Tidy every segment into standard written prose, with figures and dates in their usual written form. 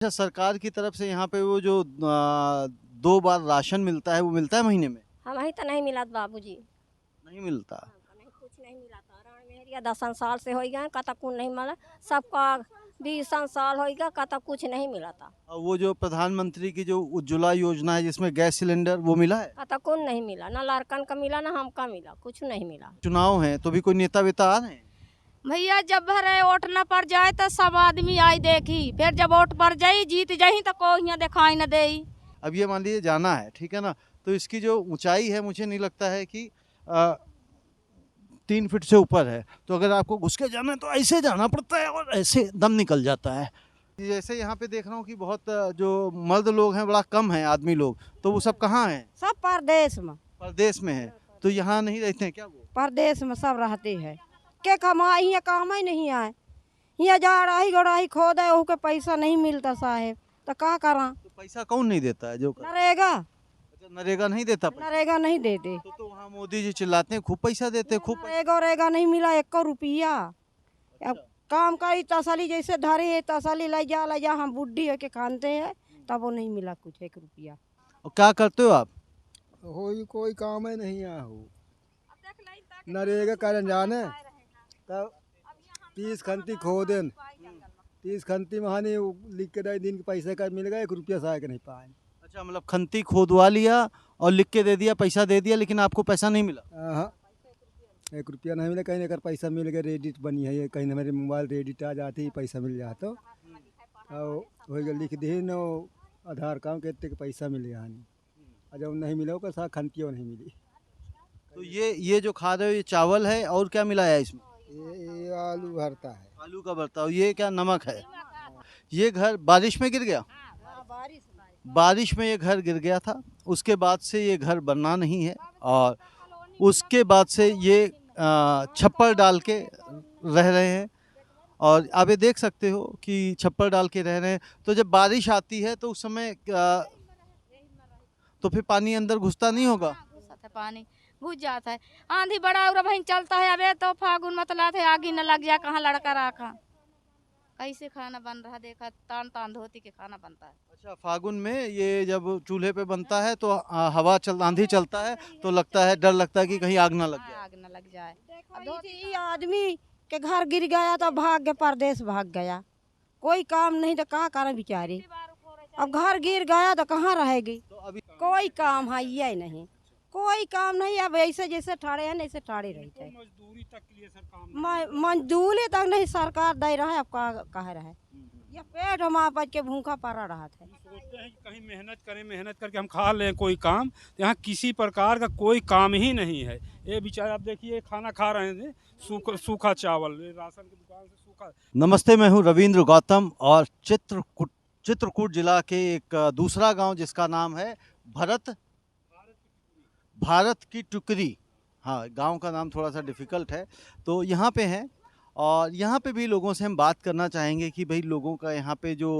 अच्छा, सरकार की तरफ से यहाँ पे वो जो 2 बार राशन मिलता है, वो मिलता है महीने में? हमारी तो नहीं मिलत बाबूजी। नहीं मिलता। नहीं, कुछ नहीं मिला था रण मेहरिया 10 साल से हो गए कता कुछ नहीं मिला। सबका 20 साल हो गया कता कुछ नहीं मिला था। और वो जो प्रधानमंत्री की जो उज्ज्वला योजना है जिसमें गैस सिलेंडर वो मिला है? कता कुछ नहीं मिला, ना लड़कन का मिला ना हमका मिला, कुछ नहीं मिला। चुनाव है तो भी कोई नेता वेता आ रहे हैं? भैया जब भरे वोट न पड़ जाए तो सब आदमी आई देखी, फिर जब वोट पड़ जाई जीत जाही तो कोई यहाँ दिखाई न दे। अब ये मान लीजिए जाना है, ठीक है ना, तो इसकी जो ऊंचाई है मुझे नहीं लगता है कि 3 फीट से ऊपर है, तो अगर आपको घुस के जाना है तो ऐसे जाना पड़ता है और ऐसे दम निकल जाता है। जैसे यहाँ पे देख रहा हूँ कि बहुत जो मर्द लोग हैं बड़ा कम है आदमी लोग, तो वो सब कहाँ हैं? सब परदेश में। परदेश में है, तो यहाँ नहीं रहते हैं क्या वो? परदेश में सब रहते हैं। के कमाई यहाँ काम ही नहीं आए, यहाँ जा रही गड़ाही खोद है के पैसा नहीं मिलता साहेब, तो क्या करा। तो पैसा कौन नहीं देता है जो नरेगा अच्छा, नरेगा नहीं देता पैसा? नरेगा नहीं देते। तो वहाँ मोदी जी चिल्लाते हैं खूब पैसा देते हैं, खूब पैसा। नरेगा रेगा नहीं मिला 1 रुपया। अब काम करी तसली जैसे धरे तसली ले जा हम बुढ़ी होके खानते हैं, तब वो नहीं मिला कुछ 1 रुपया। और क्या करते हो आप? हो कोई काम है नहीं यहाँ हो। नरेगा करन जाने तब 30 खंती खो देन 30 खंती महानी लिख के दे दिन के पैसे का मिल गया 1 रुपया सहायक नहीं पाए। अच्छा, मतलब खंती खोदवा लिया और लिख के दे दिया, पैसा दे दिया, लेकिन आपको पैसा नहीं मिला? हाँ 1 रुपया नहीं मिला। कहीं अगर पैसा मिल गया रेडिट बनी है, कहीं मेरे मोबाइल रेडिट आ जाती है पैसा मिल जाता और हो गया लिख दे न आधार कार्ड के इतने पैसा मिले हानि। और जब नहीं मिला का साथ खंतियों नहीं मिली। तो ये जो खा रहे हो ये चावल है और क्या मिला है इसमें? ये आलू भरता है। आलू का भरता, और ये क्या नमक है? ये घर बारिश में गिर गया? बारिश में ये घर गिर गया था, उसके बाद से ये घर बना नहीं है, और उसके बाद से ये छप्पर डाल के रह रहे हैं। और आप ये देख सकते हो कि छप्पर डाल के रह रहे हैं, तो जब बारिश आती है तो उस समय तो फिर पानी अंदर घुसता नहीं होगा? पानी घुस जाता है, आंधी बड़ा और वहीं चलता है। अबे तो फागुन मतला थे आगे न लग जाए, कहाँ लड़का रखा। कैसे खाना बन रहा देखा, तान तान धोती के खाना बनता है। अच्छा, फागुन में ये जब चूल्हे पे बनता है तो आंधी चलता है तो लगता है, डर लगता है कि कहीं आग ना लग जाए। आग न लग जाए। अब आदमी के घर गिर गया तो भाग के परदेश भाग गया, कोई काम नहीं तो कहाँ करे बेचारी। अब घर गिर गया तो कहाँ रहेगी। तो अभी कोई काम है ये नहीं, कोई काम नहीं। अब ऐसे जैसे ठाड़े हैं ऐसे ठाड़े रहते हैं। मजदूरी तक नहीं सरकार दे रहा है, अब कह रहा है ये पेट हम आप के भूखा पड़ा रहा था। सोचते हैं कि कहीं मेहनत करें, मेहनत करके हम खा लें कोई काम, तो यहाँ किसी प्रकार का कोई काम ही नहीं है। ये बेचारे आप देखिए खाना खा रहे हैं सूखा चावल, राशन की दुकान से सूखा। नमस्ते, मैं हूँ रविंद्र गौतम और चित्रकूट जिला के एक दूसरा गांव जिसका नाम है भारत की टुकड़ी। हाँ, गांव का नाम थोड़ा सा डिफ़िकल्ट है, तो यहाँ पे हैं और यहाँ पे भी लोगों से हम बात करना चाहेंगे कि भाई लोगों का यहाँ पे जो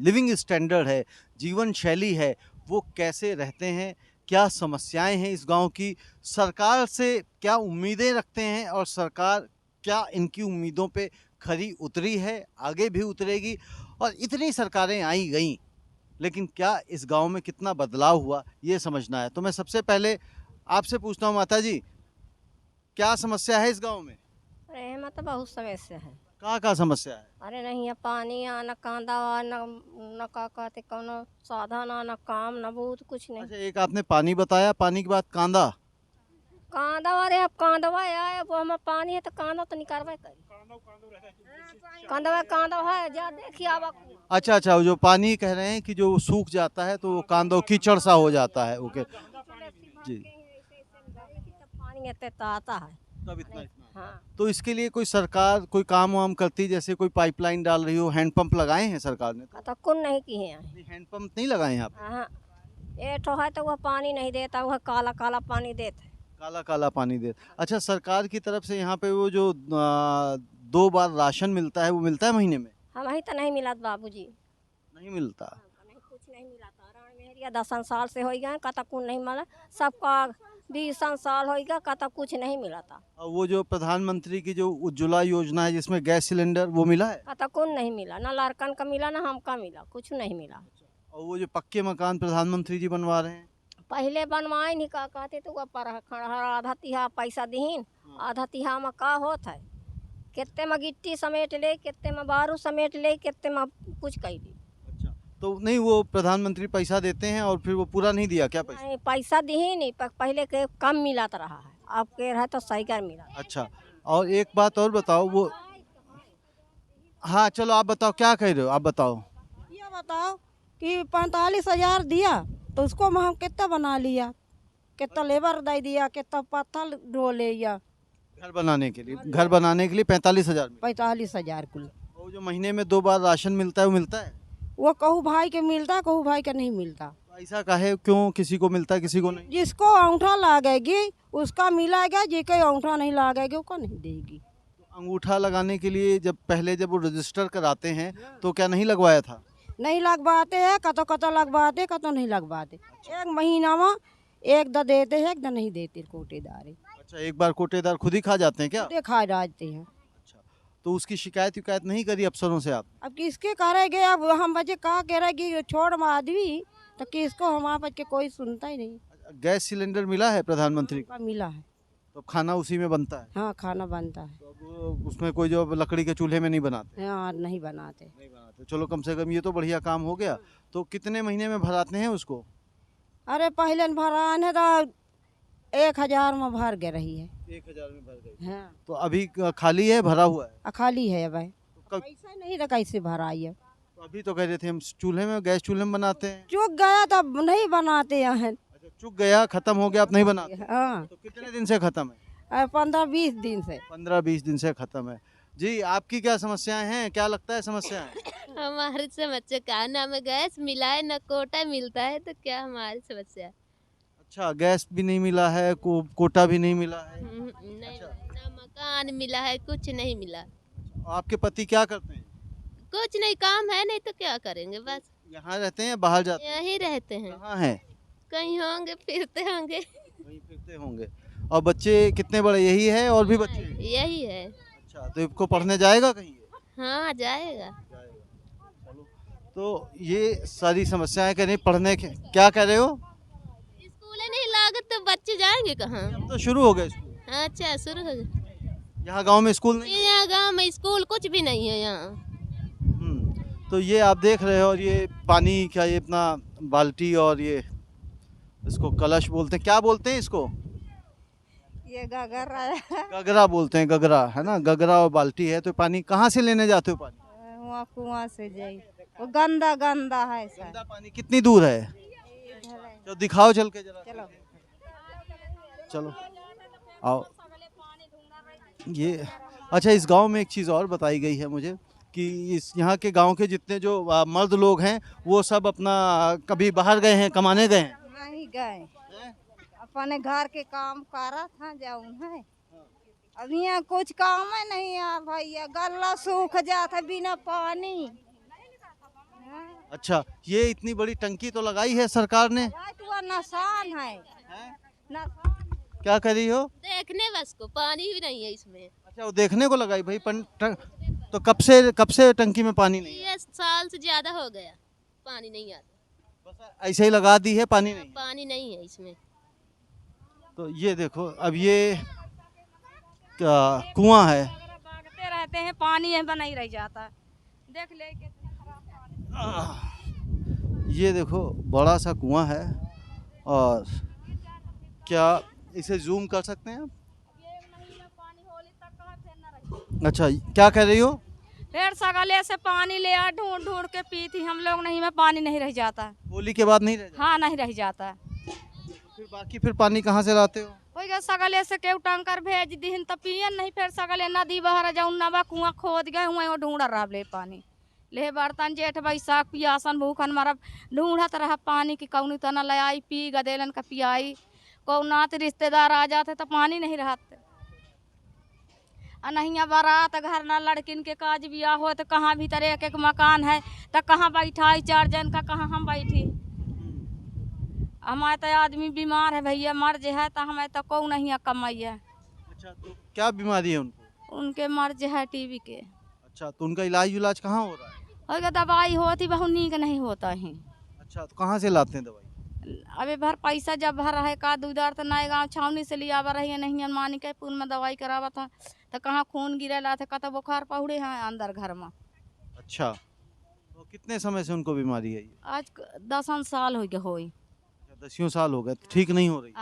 लिविंग स्टैंडर्ड है, जीवन शैली है, वो कैसे रहते हैं, क्या समस्याएं हैं इस गांव की, सरकार से क्या उम्मीदें रखते हैं और सरकार क्या इनकी उम्मीदों पे खरी उतरी है, आगे भी उतरेगी। और इतनी सरकारें आई गईं, लेकिन क्या इस गांव में कितना बदलाव हुआ ये समझना है। तो मैं सबसे पहले आपसे पूछता हूँ, माता जी, क्या समस्या है इस गांव में? अरे यहाँ तो बहुत समस्या है। कहाँ समस्या है? अरे नहीं है पानी आ, न कांदा आ, न का कहते कौनो साधन आ, न काम न बहुत कुछ नहीं। अच्छा, एक आपने पानी बताया, पानी के बाद कांदा। कांदा अरे अब कांदवा आया, अब हम पानी है तो कांदा तो निकालबे करी। कांदा है जा देखिए अब। अच्छा, वो जो पानी कह रहे हैं कि जो सूख जाता है तो वो कांदो कीचड़ सा हो जाता है। ओके जी, पानी इतना आता है तब इतना। हाँ। तो इसके लिए कोई सरकार कोई काम वाम करती, जैसे कोई पाइपलाइन डाल रही हो, हैंडपंप लगाए हैं सरकार ने? तो कौन नहीं किए हैं। हैंडपंप नहीं लगाए हैं आप? हाँ, ये ठो है तो वह पानी नहीं देता, वह काला काला पानी देता। काला काला पानी दे। अच्छा, सरकार की तरफ से यहाँ पे वो जो 2 बार राशन मिलता है वो मिलता है महीने में? हमारी तो नहीं मिला बाबूजी। नहीं मिलता। नहीं, कुछ नहीं मिला था रण मेहरिया 10 साल से हो गए कता कुछ नहीं मिला। सबका 20 साल होगा का तो कुछ नहीं मिला था। और वो जो प्रधानमंत्री की जो उज्ज्वला योजना है जिसमें गैस सिलेंडर वो मिला है? का तो कौन नहीं मिला, ना लड़कन का मिला ना हमका मिला, कुछ नहीं मिला। और वो जो पक्के मकान प्रधानमंत्री जी बनवा रहे हैं? पहले बनवाए नहीं का कहते तो वह पर आधा तिहा पैसा दीन, आधा तिहा में का होत है, कितने में गिट्टी समेट ले, कितने में बारू समेट ले, कितने में कुछ कह दी। अच्छा, तो नहीं वो प्रधानमंत्री पैसा देते हैं और फिर वो पूरा नहीं दिया क्या पैसा? नहीं पैसा दी नहीं, पहले के कम मिला तो रहा है, अब के रहा तो सही कर मिला। अच्छा, और एक बात और बताओ वो, हाँ चलो आप बताओ क्या कह रहे हो, आप बताओ। ये बताओ कि 45,000 दिया तो उसको में हम कितना बना लिया, कितना लेबर दे दिया, कितना पत्थर ढो लिया। घर बनाने के लिए, घर बनाने के लिए 45,000 में। 45,000 कुल। और जो महीने में 2 बार राशन मिलता है वो मिलता है? वो कहू भाई के मिलता, कहू भाई के नहीं मिलता। तो ऐसा काहे, क्यों किसी को मिलता है किसी को नहीं? जिसको अंगूठा लागेगी उसका मिलेगा, जिसको अंगूठा नहीं लागेगी उसको नहीं देगी। तो अंगूठा लगाने के लिए जब पहले जब वो रजिस्टर कराते हैं तो क्या नहीं लगवाया था? नहीं लगवाते हैं, कतो कतो लगवाते, कतो नहीं लगवाते। एक महीना में एक दा देते हैं, एक दा नहीं देते कोटेदार। अच्छा, एक बार कोटेदार खुद ही खा जाते हैं क्या? खा जाते हैं। अच्छा, तो उसकी शिकायत नहीं करी अफसरों से आप? अब किसके करेंगे, अब हम बच्चे कहा करेगी छोड़ में आदमी, तो किसको हमारे बच्चे कोई सुनता ही नहीं। गैस सिलेंडर मिला है प्रधानमंत्री को? मिला है। तो खाना उसी में बनता है? हाँ खाना बनता है। तो अब उसमें कोई जो लकड़ी के चूल्हे में नहीं बनाते? हाँ नहीं बनाते। नहीं बनाते, चलो कम से कम ये तो बढ़िया काम हो गया। तो कितने महीने में भराते हैं उसको? अरे पहले भराने तो 1,000 में भर गए रही है। 1,000 में भर गई। हाँ तो अभी खाली है, भरा हुआ है? खाली है अब। तो पैसा नहीं तो कैसे भराई है। तो अभी तो कह रहे थे हम चूल्हे में, गैस चूल्हे में बनाते हैं। चूक गया तो नहीं बनाते हैं। अच्छा, चूक गया, खत्म हो गया, आप नहीं बनाते? हाँ तो कितने दिन से खत्म है? 15-20 दिन से। 15-20 दिन से खत्म है। जी, आपकी क्या समस्याएं हैं, क्या लगता है समस्याएं? हमारी समस्या का ना हमें गैस मिला है ना कोटा मिलता है, तो क्या हमारी समस्या? अच्छा, गैस भी नहीं मिला है, कोटा भी नहीं मिला है। नहीं ना मकान मिला है, कुछ नहीं मिला। आपके पति क्या करते हैं? कुछ नहीं, काम है नहीं तो क्या करेंगे, बस यहाँ रहते हैं, बाहर जाते हैं? यहीं रहते हैं। कहाँ हैं? कहीं होंगे, फिरते होंगे। वहीं फिरते होंगे। और बच्चे कितने बड़े, यही है और भी बच्चे हैं? यही है। अच्छा, तो इसको पढ़ने जाएगा कहीं? हाँ जाएगा। चलो, तो ये सारी समस्याएं कह रही पढ़ने के, क्या कह रहे हो? स्कूल नहीं लागत तो बच्चे जाएंगे कहाँ? अब तो शुरू हो गए स्कूल। अच्छा शुरू हो गए। यहाँ गांव में स्कूल नहीं है? यहाँ गाँव में स्कूल कुछ भी नहीं है यहाँ। तो ये आप देख रहे हो, और ये पानी क्या, ये अपना बाल्टी, और ये इसको कलश बोलते हैं, क्या बोलते हैं इसको? ये गगरा है। गगरा बोलते हैं, गगरा है ना, गगरा और बाल्टी है। तो पानी कहाँ से लेने जाते हो पानी? वहाँ कुआं से जाई, वो गंदा गंदा है सर। गंदा पानी कितनी दूर है? तो दिखाओ चल के जरा। चलो चलो आओ। ये अच्छा, इस गांव में एक चीज़ और बताई गई है मुझे कि इस यहाँ के गांव के जितने जो मर्द लोग हैं वो सब अपना कभी बाहर गए हैं, कमाने गए हैं? नहीं गए, अपने घर के काम करा था जाऊन है। अब यहाँ कुछ काम है नहीं है भैया, गला सूख जाता बिना पानी। अच्छा, ये इतनी बड़ी टंकी तो लगाई है सरकार ने? तो नसान है। क्या कर रही हो? देखने बस को, पानी भी नहीं है इसमें। अच्छा, वो देखने को लगाई भाई। तो कब से टंकी में पानी नहीं है? ये साल से ज्यादा हो गया, पानी नहीं आता। बस ऐसे ही लगा दी है, पानी नहीं? पानी नहीं है इसमें। तो ये देखो, अब ये कुआं है। भागते रहते हैं, पानी है बना ही रह जाता। देख ले कितनी खराब पानी। ये देखो बड़ा सा कुआं है, और क्या इसे जूम कर सकते हैं आप? अच्छा, क्या कह रही हो? फिर सगले से पानी ले आ, ढूंढ ढूंढ के पी थी हम लोग, नहीं में पानी नहीं रह जाता। होली के बाद नहीं रह जाता? हाँ नहीं रह जाता। फिर बाकी फिर पानी कहाँ से लाते हो? वही सगले से केहू टंकर भेज दीन तो पियन नहीं, फिर सगले नदी बहर जाऊँ नबा कुआं खोद गए हुए वो ढूंढ रहा ले पानी। ले बर्तन जेठ बैसाख पियासन भूखन मरब ढूंढत रहा पानी की, कौनी तना ले आई पी गदेलन का पियाई, कौनात रिश्तेदार आ जाते तो पानी नहीं रहते। नहीं बारात घर ना लड़किन के काज बियाह हो तो कहाँ भीतर एक एक मकान है, तो कहाँ बैठा 4 जन का, कहाँ हम बैठी। हमारे तो आदमी बीमार है भैया, मर जे है तो हमें तो को नहीं कमाइए। अच्छा, तो क्या बीमारी है उनको? उनके मर जे है टीबी के। अच्छा, तो उनका इलाज कहाँ हो रहा है? और दवाई होती बहुत नीक नहीं होता है। अच्छा, तो कहाँ से लाते हैं दवाई? अबे भर पैसा जब भर रहे का दूधार तो नए गाँव छावनी से लिया रही नहीं अनुमानी के पुल में दवाई करावा था तो कहाँ खून गिरेला था, कत बुखार पहुड़े हैं अंदर घर में। अच्छा, तो कितने समय से उनको बीमारी है ये? आज 10 साल हो गए होई। 10 साल हो गए, तो ठीक नहीं हो रही?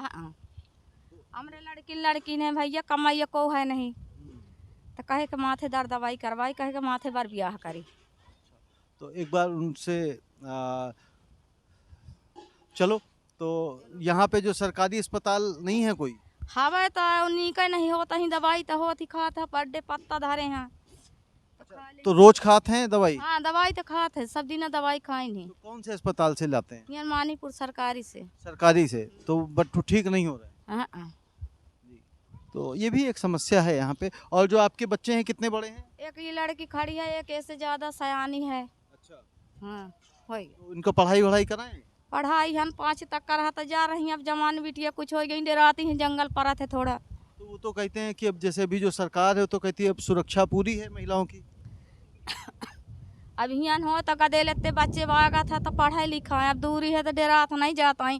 हमरे लड़की ने भैया कमाइए को है नहीं तो कहे के माथे दर्द दवाई करवाई, कहे के माथे बार ब्याह करी। तो एक बार उनसे चलो, तो यहाँ पे जो सरकारी अस्पताल नहीं है कोई? हवे तो नीक नहीं होता ही, दवाई तो होती खात है पर डे पत्ता धरे हैं। तो रोज खाते हैं दवाई? हाँ दवाई तो खाते है, सब दिन दवाई खाई नहीं। तो कौन से अस्पताल से लाते हैं? यहाँ मानीपुर सरकारी से। सरकारी से? तो बट ठीक नहीं हो रहा है। हाँ। तो ये भी एक समस्या है यहाँ पे। और जो आपके बच्चे हैं कितने बड़े हैं? एक ये लड़की खड़ी है, एक ऐसे ज्यादा सयानी है। अच्छा, हाँ होई तो इनको पढ़ाई वढ़ाई कराएं? पढ़ाई हम 5 तक कर तो जा रही हैं, अब जमान बिटिया कुछ हो गई डराती हैं, जंगल पड़ा थे थोड़ा। तो वो तो कहते हैं कि अब जैसे अभी जो सरकार है तो कहती है अब सुरक्षा पूरी है महिलाओं की। अब यहाँ हो तो कदे लेते बच्चे बागा था तो पढ़ाई लिखाएं, अब दूरी है तो डेरा तो नहीं जाता है।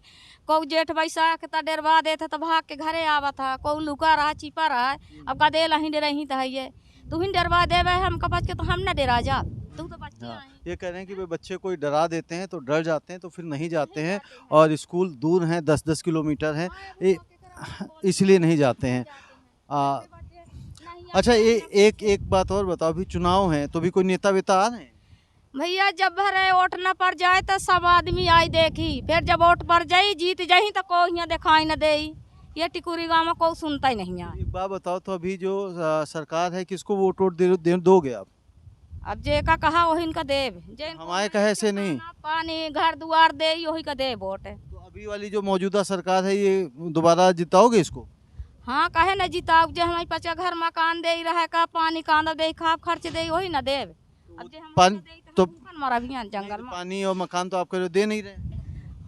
को जेठ बैसाख तो डरवा देते तो भाग के घरे आवा था, को लुका रहा छिपा रहा है। अब कदे लही डरही तो है ये तू ही डरवा देवे हम कपच के तो हम न डरा जा, तू तो बच्चे हाँ, हैं। ये कह रहे हैं कि वे बच्चे कोई डरा देते हैं तो डर जाते हैं तो फिर नहीं जाते हैं, और स्कूल दूर हैं, 10-10 किलोमीटर हैं, इसलिए नहीं जाते हैं। अच्छा, एक बात और बताओ, अभी चुनाव हैं तो भी कोई नेता वेता आ रहे हैं? भैया जब भरे वोट न पर जाए तो सब आदमी आई देखी, फिर जब वोट पर जाई जीत जाही तो को यहाँ दिखाई न दे। ये टिकुरी गाँव में कोई सुनता ही नहीं है। एक बात बताओ, तो अभी जो सरकार है किसको वोट दोगे आप? अब जे का कहा वही इनका देव, जे हमारे कहे से नहीं। पानी घर दुआर दे वही का दे वोट। तो अभी वाली जो मौजूदा सरकार है ये दोबारा जिताओगे इसको? हाँ कहे न जिताओ, जे हमारे पचा घर मकान दे रहे का पानी कांदा दे खाप खर्च दे वही न देव। अब जे पानी तो मरा भी जंगल में पानी और मकान तो आपको दे नहीं रहे,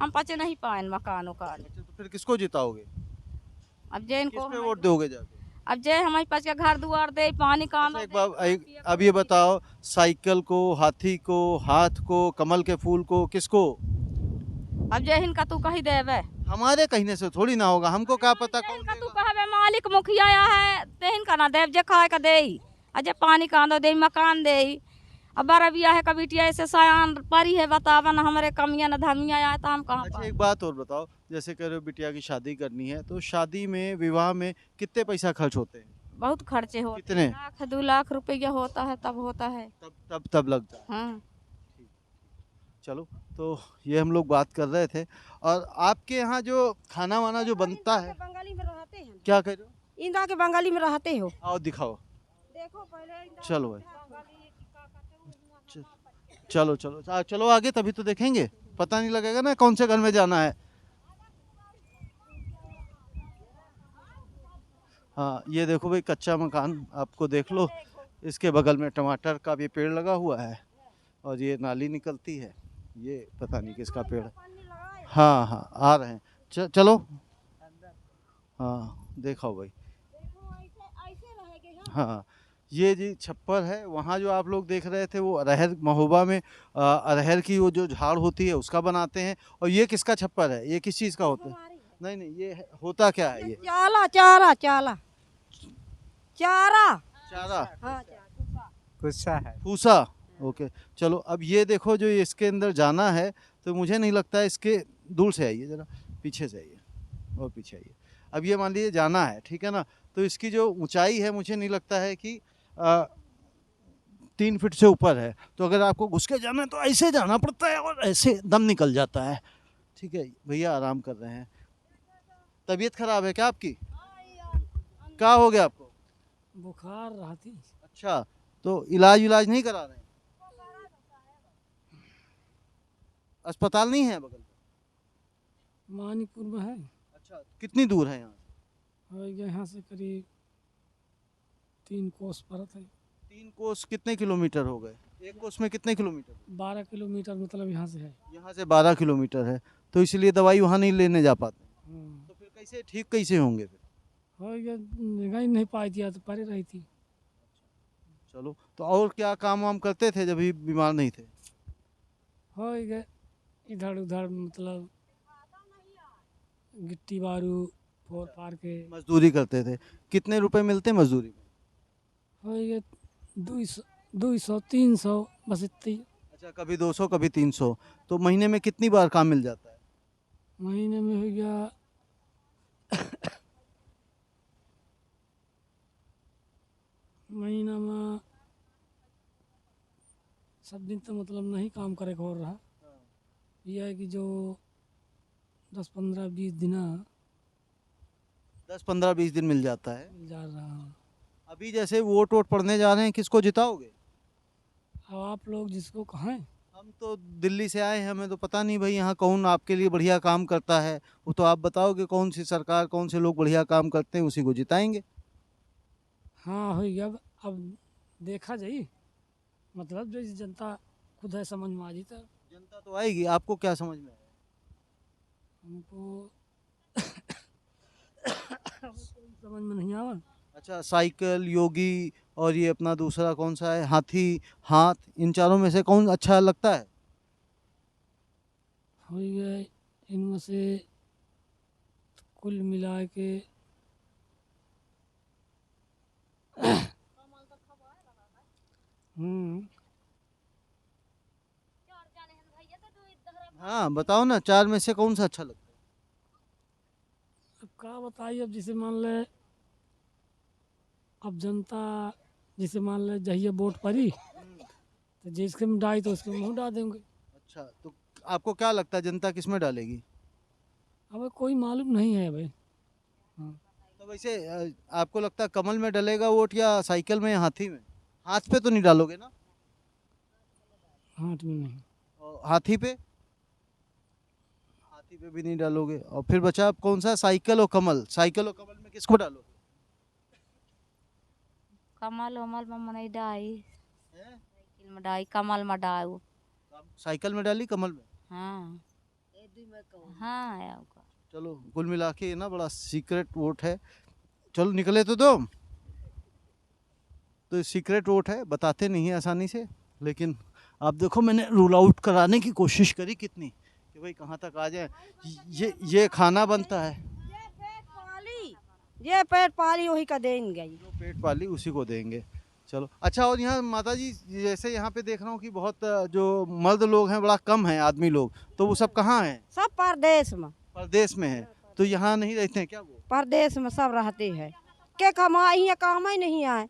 हम पचे नहीं पाए मकान उकान। तो फिर किसको जिताओगे? अब जे किस इनको पे वोट दोगे जाके? अब जे हमारे पास के घर दुआर दे पानी कांदा अच्छा, एक बार अब ये बताओ, साइकिल को, हाथी को, हाथ को, कमल के फूल को, किसको? अब जे इनका तू कही देवे, हमारे कहने से थोड़ी ना होगा, हमको क्या पता कौन इनका तू देगा? कहवे मालिक मुखिया है ते इनका ना देव, जे खाए का दे अजे पानी कांदा दे मकान दे। अब बारा बिया है कबिटिया ऐसे सयान परी है, बतावा ना हमारे कमियां न धमिया आए तो हम कहाँ अच्छा, पाए। एक बात और बताओ, जैसे कह रहे हो बिटिया की शादी करनी है तो शादी में, विवाह में कितने पैसा खर्च होते हैं? बहुत खर्चे होते कितने? हैं, 1-2 लाख रुपया होता है तब होता है। तब लग जाए। हाँ चलो, तो ये हम लोग बात कर रहे थे। और आपके यहाँ जो खाना वाना जो बनता है, बंगाली में रहते हैं, क्या कह रहे हो? इंदा के बंगाली में रहते हो। आओ दिखाओ। देखो पहले चलो भाई, चलो आगे, तभी तो देखेंगे, पता नहीं लगेगा ना कौन से घर में जाना है। हाँ, ये देखो भाई कच्चा मकान, आपको देख लो, इसके बगल में टमाटर का भी पेड़ लगा हुआ है, और ये नाली निकलती है, ये पता नहीं किसका पेड़ है। हाँ, आ रहे हैं, चलो। हाँ, देखो भाई, हाँ, ये जी छप्पर है। वहाँ जो आप लोग देख रहे थे वो अरहर, महोबा में अरहर की वो जो झाड़ होती है उसका बनाते हैं। और ये किसका छप्पर है? ये किस चीज़ का होता है? नहीं, ये होता क्या है? ये चाला चारा चाला चारा चारा, हाँ गुस्सा है। फूसा। ओके, चलो, अब ये देखो, जो इसके अंदर जाना है तो मुझे नहीं लगता है, इसके दूर से आइए जरा, पीछे से आइए और पीछे आइए। अब ये मान लीजिए जाना है, ठीक है ना, तो इसकी जो ऊंचाई है मुझे नहीं लगता है कि 3 फीट से ऊपर है। तो अगर आपको घुस के जाना है तो ऐसे जाना पड़ता है और ऐसे दम निकल जाता है। ठीक है, भैया आराम कर रहे हैं। तबीयत खराब है क्या आपकी? क्या हो गया आपको? बुखार रहती। अच्छा, तो इलाज नहीं करा रहे हैं? अस्पताल नहीं है बगल में? मानीपुर में है। अच्छा, कितनी दूर है यहाँ? और यहाँ से करीब 3 कोस पड़ता है। 3 कोस कितने किलोमीटर हो गए? एक कोस में कितने किलोमीटर? 12 किलोमीटर मतलब यहाँ से है। यहाँ से 12 किलोमीटर है। तो इसलिए दवाई वहाँ नहीं लेने जा पाते। हाँ। तो फिर कैसे ठीक कैसे होंगे फिर? हो गया निगाह नहीं पाई थी तो परे रही थी। चलो, तो और क्या काम वाम करते थे जब भी बीमार नहीं थे? हो गया इधर उधर मतलब गिट्टी बारू फोड़ फाड़ के। मजदूरी करते थे। कितने रुपए मिलते मजदूरी में? हो गया 200 300 बस इतनी। अच्छा, कभी 200 कभी 300। तो महीने में कितनी बार काम मिल जाता है? महीने में हो गया महीना में सब दिन तो मतलब नहीं काम करे हो रहा। यह है कि जो 10 15 20 दिन 10 15 20 दिन मिल जाता है। मिल जा रहा। अभी जैसे वोट वोट पड़ने जा रहे हैं, किसको जिताओगे? अब आप लोग जिसको कहें। हम तो दिल्ली से आए हैं, हमें तो पता नहीं भाई यहाँ कौन आपके लिए बढ़िया काम करता है। वो तो आप बताओगे कौन सी सरकार, कौन से लोग बढ़िया काम करते हैं, उसी को जिताएंगे। हाँ हो गया अब देखा जाई मतलब जो जनता खुद है समझ में आ जाता। जनता तो आएगी, आपको क्या समझ में आया? हमको समझ में नहीं आवा। अच्छा, साइकिल, योगी और ये अपना दूसरा कौन सा है, हाथी हाथ, इन चारों में से कौन अच्छा लगता है? हो गया इनमें से कुल मिला के हाँ बताओ ना, चार में से कौन सा अच्छा लगता है? अब क्या बताइए। अब जैसे मान ले अब जनता जैसे मान ले जहिए वोट पड़ी तो जिसके में डाई तो उसके मुँह डाल देंगे। अच्छा, तो आपको क्या लगता है जनता किस में डालेगी? अब कोई मालूम नहीं है भाई। तो वैसे आपको लगता है कमल में डलेगा वोट या साइकिल में या हाथी में? हाथ पे तो नहीं डालोगे ना? हाथ में नहीं। और हाथी पे? हाथी पे भी नहीं डालोगे। और फिर बचा अब कौन सा, साइकिल और कमल। साइकिल और कमल में किसको डालोगे? कमल उमल में नहीं डाई, हैं? साइकिल में डाई, कमल में डाई। साइकिल में डाली, कमल में? हाँ हाँ है आपका। चलो, कुल मिला के ये ना बड़ा सीक्रेट वोट है। चलो निकले तो दो। तो सीक्रेट वोट है, बताते नहीं है आसानी से। लेकिन आप देखो, मैंने रूल आउट कराने की कोशिश करी कितनी, कि भाई कहाँ तक आ जाए। ये खाना बनता है, ये पेट पाली वही का देंगे। जो पेट पाली उसी को देंगे। चलो अच्छा। और यहाँ माता जी, जैसे यहाँ पे देख रहा हूँ कि बहुत जो मर्द लोग हैं बड़ा कम है, आदमी लोग, तो वो सब कहाँ हैं? सब परदेश में। परदेश में है। तो यहाँ नहीं रहते हैं क्या वो? परदेश में सब रहते हैं। के कमाई यहाँ काम ही नहीं आए।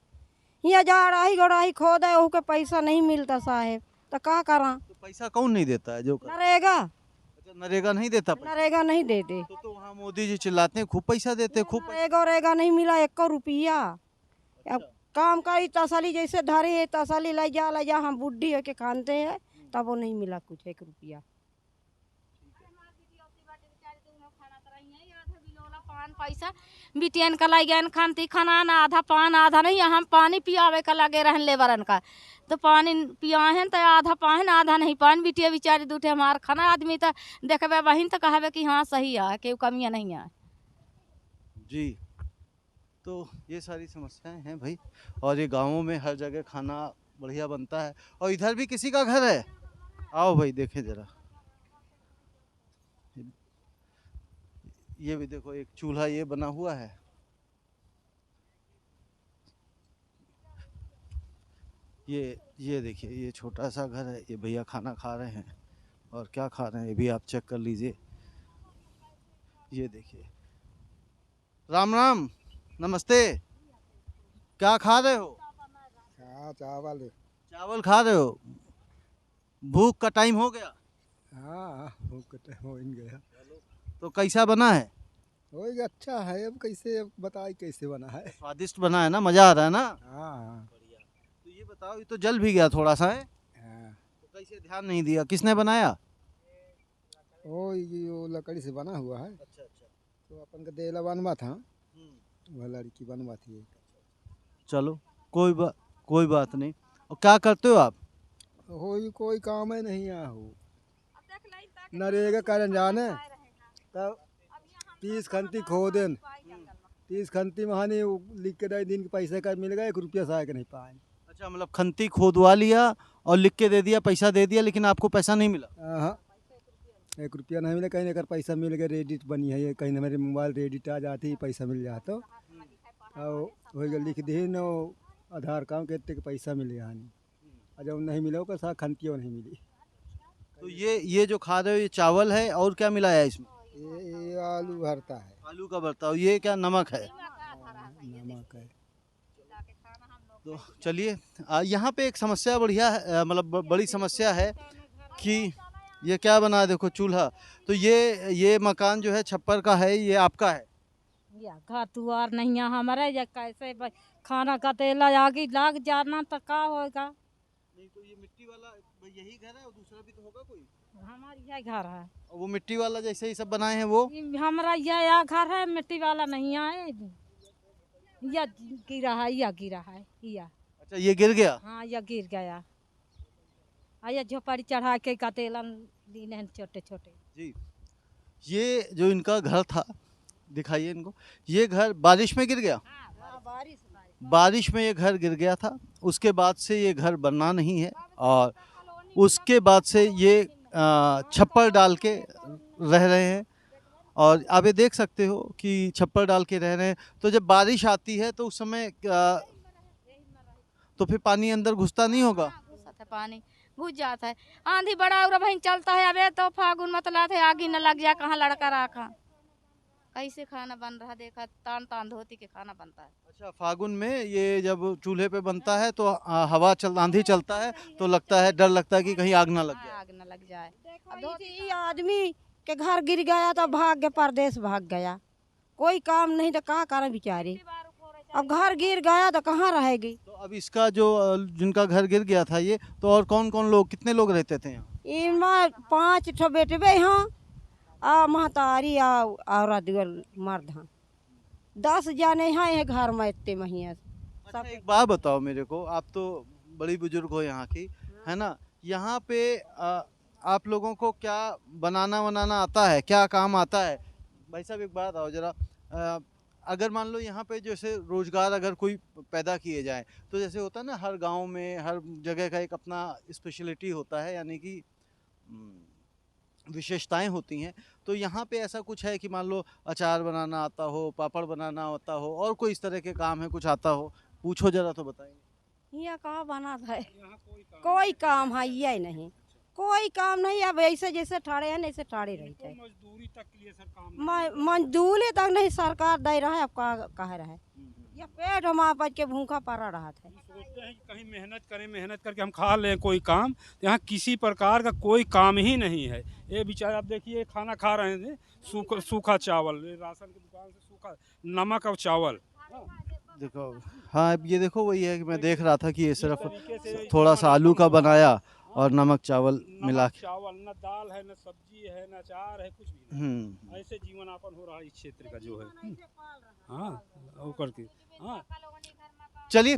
यहाँ जा रही गड़ाही खोद है के पैसा नहीं मिलता साहेब, तो क्या करा। तो पैसा कौन नहीं देता है जो नरेगा अच्छा, नरेगा नहीं देता पैसा? नरेगा नहीं देते। तो वहाँ मोदी जी चिल्लाते हैं खूब पैसा देते हैं, खूब पैसा। नरेगा नहीं मिला 1 रुपया। अब काम करी तसली जैसे धरी तसली ले जा हम बुढ़ी होके खानते हैं, तब वो नहीं मिला कुछ 1 रुपया। पान पैसा बिटियन का लग गया खानती खाना ना, आधा पान आधा नहीं। हम पानी पियावे का लगे रहन लेबरन का, तो पानी पियाहन तो आधा पाहन आधा नहीं पान। बिटिया बेचारी दूठे हमार खाना आदमी तो देखबे बहिन तो कहबे कि हाँ सही है, केहू कमियाँ नहीं है जी। तो ये सारी समस्याएं हैं भाई। और ये गाँवों में हर जगह खाना बढ़िया बनता है। और इधर भी किसी का घर है, आओ भाई देखें जरा। ये भी देखो, एक चूल्हा ये बना हुआ है। ये देखिए, ये छोटा सा घर है। ये भैया खाना खा रहे हैं, और क्या खा रहे हैं ये भी आप चेक कर लीजिए। ये देखिए। राम राम, नमस्ते। क्या खा रहे हो? चावल। चावल खा रहे हो? भूख का टाइम हो गया? हाँ भूख हो गया। तो कैसा बना है? हो गया, अच्छा है। अब कैसे, अब बताई कैसे बना है। स्वादिष्ट बना है ना, मजा आ रहा है ना? हाँ तो ये बताओ, ये तो जल भी गया थोड़ा सा है, हाँ। तो कैसे ध्यान नहीं दिया? किसने बनाया? वो लकड़ी से बना हुआ है। अच्छा अच्छा। तो अपन का देला बनवा था, वह लड़की बनवा थी। चलो, कोई बात नहीं। और क्या करते हो आप? कोई काम है नहीं यहाँ हो। नरेगा कारण जाने तब 30 खंती खो देन 30 खंती महानी लिख के दे दिन के पैसे का मिल गया 1 रुपया सहायक नहीं पाए। अच्छा, मतलब खंती खोदवा लिया और लिख के दे दिया, पैसा दे दिया, लेकिन आपको पैसा नहीं मिला। हाँ 1 रुपया नहीं मिला, कहीं अगर पैसा मिल गया रेडिट बनी है, ये कहीं हमारे मोबाइल रेडिट आ जाती पैसा मिल जाता और हो गया लिख दी न आधार कार्ड के इतने पैसा मिले हानि और जब नहीं मिला का साथ खंतियों नहीं मिली। तो ये जो खा रहे हो ये चावल है और क्या मिलाया है इसमें? ये आलू भरता है, आलू का भरता और ये क्या नमक है? नमक है। तो चलिए, यहाँ पे एक समस्या बढ़िया है, मतलब बड़ी समस्या है कि ये क्या बना है, देखो चूल्हा। तो ये मकान जो है छप्पर का है, ये आपका है? या घर दुआर नहीं है हमारे, या कैसे खाना का तेल आगे लाग जाना तो का होगा। नहीं, तो ये मिट्टी वाला यही घर है और दूसरा भी तो होगा कोई? हमारी यह घर है, और वो मिट्टी वाला जैसे ही सब बनाए हैं वो? हमारा यह घर है, मिट्टी वाला नहीं है, या गिरा है, या गिरा है या। अच्छा, ये गिर गया? हाँ या गिर गया, या झोपड़ी चढ़ा के कतेलन दीने हैं छोटे छोटे। जी, ये जो इनका घर था, दिखाइए इनको, ये घर बारिश में गिर गया? बारिश में ये घर गिर गया था, उसके बाद से ये घर बना नहीं है और उसके बाद से ये छप्पर डाल के रह रहे हैं। और आप ये देख सकते हो कि छप्पर डाल के रह रहे हैं। तो जब बारिश आती है तो उस समय तो फिर पानी अंदर घुसता नहीं होगा? पानी घुस जाता है, आंधी बड़ा और बहन चलता है, अबे तो फागुन मतलब है आगे न लग जाए, कहाँ लड़का रखा, कैसे खाना बन रहा देखा, तान तान धोती के खाना बनता है। अच्छा, फागुन में ये जब चूल्हे पे बनता है तो आंधी चलता है तो लगता है, डर लगता है कि कहीं आग ना लग जाए। आग न लग जाए। ये आदमी के घर गिर गया तो भाग के परदेश भाग गया, कोई काम नहीं तो कहाँ करें बेचारी, अब घर गिर गया तो कहाँ रहेगी। तो अब इसका जो जिनका घर गिर गया था ये, तो और कौन कौन लोग, कितने लोग रहते थे यहाँ? इनमें 5 ठो बेटबे यहाँ आ महतारी आ औरत मर्द हैं, 10 जाने हैं घर में इतने महीने। अच्छा, एक बात बताओ मेरे को, आप तो बड़ी बुजुर्ग हो यहाँ की, है ना, यहाँ पे आप लोगों को क्या बनाना आता है, क्या काम आता है? भाई साहब एक बात आओ जरा, अगर मान लो यहाँ पे जैसे रोजगार अगर कोई पैदा किए जाए, तो जैसे होता है ना हर गांव में हर जगह का एक अपना स्पेशलिटी होता है, यानी कि विशेषताएं होती हैं। तो यहाँ पे ऐसा कुछ है कि मान लो अचार बनाना आता हो, पापड़ बनाना आता हो, और कोई इस तरह के काम है कुछ आता हो, पूछो जरा तो बताएंगे। यहाँ कहाँ बना है, कोई काम है ये नहीं, कोई काम नहीं। अब ऐसे जैसे ठाड़े हैं ऐसे ठाड़े रहते हैं, मजदूरी तक के लिए सर काम मजदूरी तक नहीं सरकार दे रहा है, अब कह रहा है, ये पेट हम आप के भूखा पड़ा रहा था। सोचते हैं कि कहीं मेहनत करें, मेहनत करके हम खा लें कोई काम, तो यहाँ किसी प्रकार का कोई काम ही नहीं है। ये बेचारे आप देखिए खाना खा रहे थे, सूखा चावल, राशन की दुकान से सूखा नमक और चावल। देखो, हाँ अब ये देखो, वही है कि मैं देख रहा था कि ये सिर्फ थोड़ा सा आलू का बनाया और नमक चावल मिला के, चावल, न दाल है, न सब्जी है, न अचार है, कुछ भी नहीं। ऐसे जीवन यापन हो रहा है इस क्षेत्र का जो है। हाँ, वो करके हाँ। चलिए,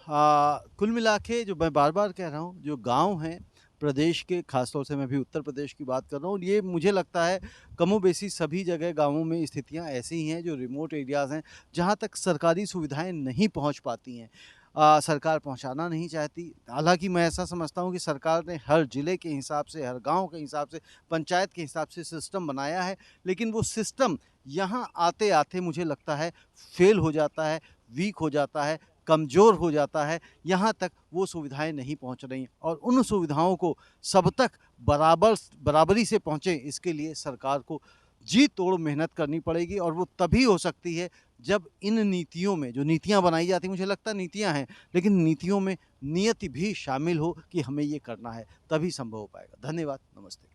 कुल मिला के जो मैं बार बार कह रहा हूँ, जो गांव हैं प्रदेश के, खासतौर से मैं भी उत्तर प्रदेश की बात कर रहा हूँ, ये मुझे लगता है कमोबेशी सभी जगह गांवों में स्थितियाँ ऐसी ही हैं, जो रिमोट एरियाज़ हैं, जहाँ तक सरकारी सुविधाएं नहीं पहुँच पाती हैं, सरकार पहुंचाना नहीं चाहती। हालांकि मैं ऐसा समझता हूं कि सरकार ने हर ज़िले के हिसाब से, हर गांव के हिसाब से, पंचायत के हिसाब से सिस्टम बनाया है, लेकिन वो सिस्टम यहां आते आते मुझे लगता है फेल हो जाता है, वीक हो जाता है, कमज़ोर हो जाता है। यहाँ तक वो सुविधाएं नहीं पहुँच रही, और उन सुविधाओं को सब तक बराबरी से पहुँचे, इसके लिए सरकार को जी तोड़ मेहनत करनी पड़ेगी। और वो तभी हो सकती है जब इन नीतियों में, जो नीतियां बनाई जाती हैं, मुझे लगता है नीतियां हैं, लेकिन नीतियों में नियति भी शामिल हो कि हमें ये करना है, तभी संभव हो पाएगा। धन्यवाद, नमस्ते।